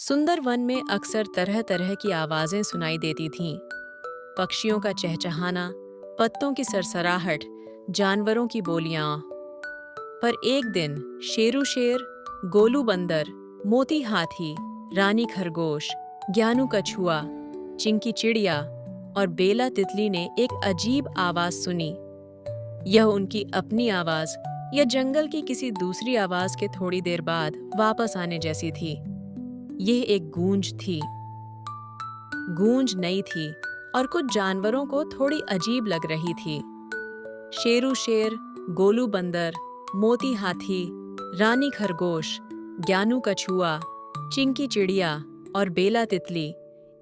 सुंदर वन में अक्सर तरह तरह की आवाजें सुनाई देती थीं। पक्षियों का चहचहाना, पत्तों की सरसराहट, जानवरों की बोलियां। पर एक दिन शेरू शेर, गोलू बंदर, मोती हाथी, रानी खरगोश, ज्ञानू कछुआ, चिंकी चिड़िया और बेला तितली ने एक अजीब आवाज सुनी। यह उनकी अपनी आवाज या जंगल की किसी दूसरी आवाज के थोड़ी देर बाद वापस आने जैसी थी। यह एक गूंज थी। गूंज नई थी और कुछ जानवरों को थोड़ी अजीब लग रही थी। शेरू शेर, गोलू बंदर, मोती हाथी, रानी खरगोश, ज्ञानू कछुआ, चिंकी चिड़िया और बेला तितली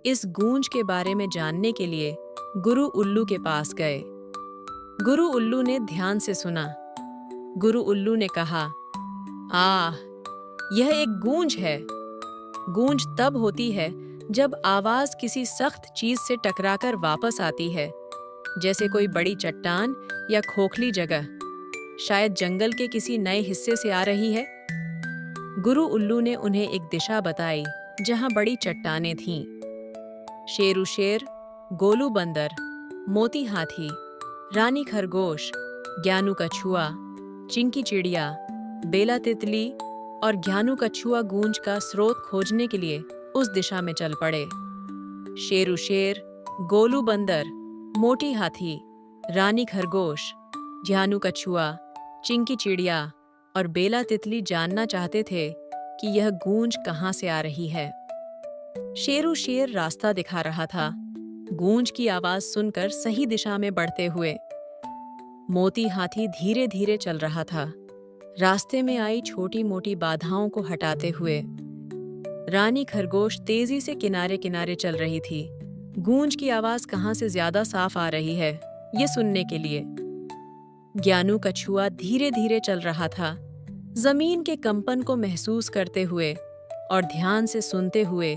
इस गूंज के बारे में जानने के लिए गुरु उल्लू के पास गए। गुरु उल्लू ने ध्यान से सुना। गुरु उल्लू ने कहा, आह, यह एक गूंज है। गूंज तब होती है जब आवाज किसी सख्त चीज से टकराकर वापस आती है, जैसे कोई बड़ी चट्टान या खोखली जगह, शायद जंगल के किसी नए हिस्से से आ रही है। गुरु उल्लू ने उन्हें एक दिशा बताई जहां बड़ी चट्टानें थीं। शेरू शेर, गोलू बंदर, मोती हाथी, रानी खरगोश, ज्ञानू कछुआ, चिंकी चिड़िया, बेला तितली और ज्ञानू कछुआ गूंज का स्रोत खोजने के लिए उस दिशा में चल पड़े। शेरू शेर, गोलू बंदर, मोटी हाथी, रानी खरगोश, ज्ञानू कछुआ, चिंकी चिड़िया और बेला तितली जानना चाहते थे कि यह गूंज कहाँ से आ रही है। शेरू शेर रास्ता दिखा रहा था, गूंज की आवाज सुनकर सही दिशा में बढ़ते हुए। मोती हाथी धीरे धीरे चल रहा था, रास्ते में आई छोटी मोटी बाधाओं को हटाते हुए। रानी खरगोश तेजी से किनारे किनारे चल रही थी, गूंज की आवाज कहाँ से ज्यादा साफ आ रही है ये सुनने के लिए। ज्ञानू कछुआ धीरे धीरे चल रहा था, जमीन के कंपन को महसूस करते हुए और ध्यान से सुनते हुए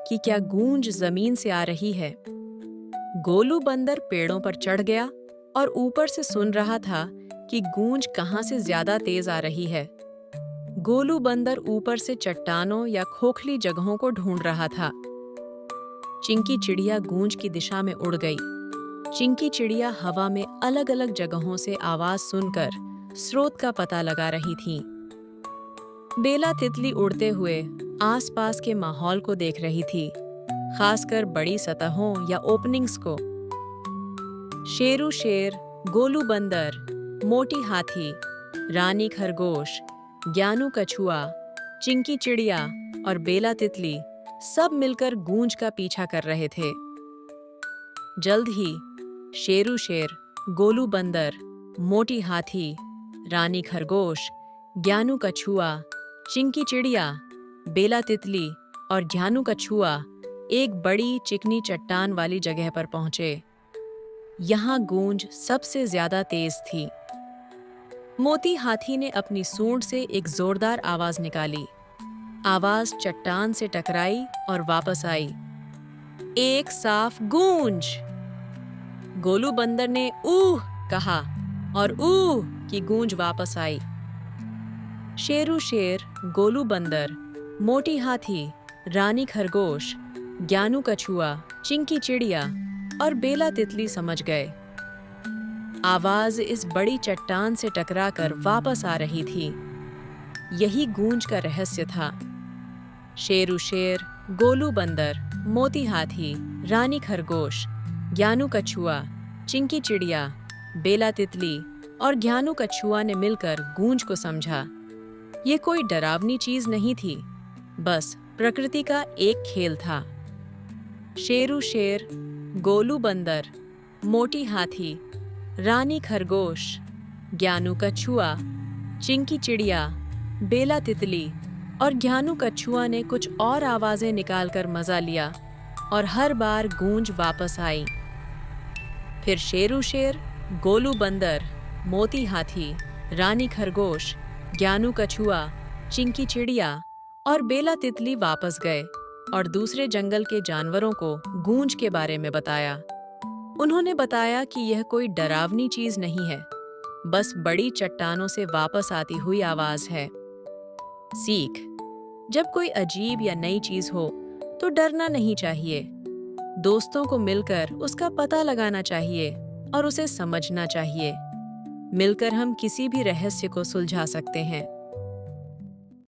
कि क्या गूंज जमीन से आ रही है। गोलू बंदर पेड़ों पर चढ़ गया और ऊपर से सुन रहा था कि गूंज कहाँ से ज्यादा तेज आ रही है। गोलू बंदर ऊपर से चट्टानों या खोखली जगहों को ढूंढ रहा था। चिंकी चिड़िया गूंज की दिशा में उड़ गई। चिंकी चिड़िया हवा में अलग अलग जगहों से आवाज सुनकर स्रोत का पता लगा रही थी। बेला तितली उड़ते हुए आसपास के माहौल को देख रही थी, खासकर बड़ी सतहों या ओपनिंग्स को। शेरू शेर, गोलू बंदर, मोटी हाथी, रानी खरगोश, ज्ञानू कछुआ, चिंकी चिड़िया और बेला तितली सब मिलकर गूंज का पीछा कर रहे थे। जल्द ही शेरू शेर, गोलू बंदर, मोटी हाथी, रानी खरगोश, ज्ञानू कछुआ, चिंकी चिड़िया, बेला तितली और ज्ञानू कछुआ एक बड़ी चिकनी चट्टान वाली जगह पर पहुंचे। यहाँ गूंज सबसे ज्यादा तेज थी। मोती हाथी ने अपनी सूंड से एक जोरदार आवाज निकाली। आवाज चट्टान से टकराई और वापस आई। एक साफ गूंज। गोलू बंदर ने ऊह कहा और ऊह की गूंज वापस आई। शेरू शेर, गोलू बंदर, मोटी हाथी, रानी खरगोश, ज्ञानू कछुआ, चिंकी चिड़िया और बेला तितली समझ गए। आवाज इस बड़ी चट्टान से टकराकर वापस आ रही थी। यही गूंज का रहस्य था। शेरू शेर, गोलू बंदर, मोती हाथी, रानी खरगोश, ज्ञानू कछुआ, चिंकी चिड़िया, बेला तितली और ज्ञानू कछुआ ने मिलकर गूंज को समझा। ये कोई डरावनी चीज नहीं थी, बस प्रकृति का एक खेल था। शेरू शेर, गोलू बंदर, मोटी हाथी, रानी खरगोश, ज्ञानू कछुआ, चिंकी चिड़िया, बेला तितली और ज्ञानू कछुआ ने कुछ और आवाजें निकालकर मजा लिया और हर बार गूंज वापस आई। फिर शेरू शेर, गोलू बंदर, मोती हाथी, रानी खरगोश, ज्ञानू कछुआ, चिंकी चिड़िया और बेला तितली वापस गए और दूसरे जंगल के जानवरों को गूंज के बारे में बताया। उन्होंने बताया कि यह कोई डरावनी चीज नहीं है, बस बड़ी चट्टानों से वापस आती हुई आवाज है। सीख: जब कोई अजीब या नई चीज हो तो डरना नहीं चाहिए। दोस्तों को मिलकर उसका पता लगाना चाहिए और उसे समझना चाहिए। मिलकर हम किसी भी रहस्य को सुलझा सकते हैं।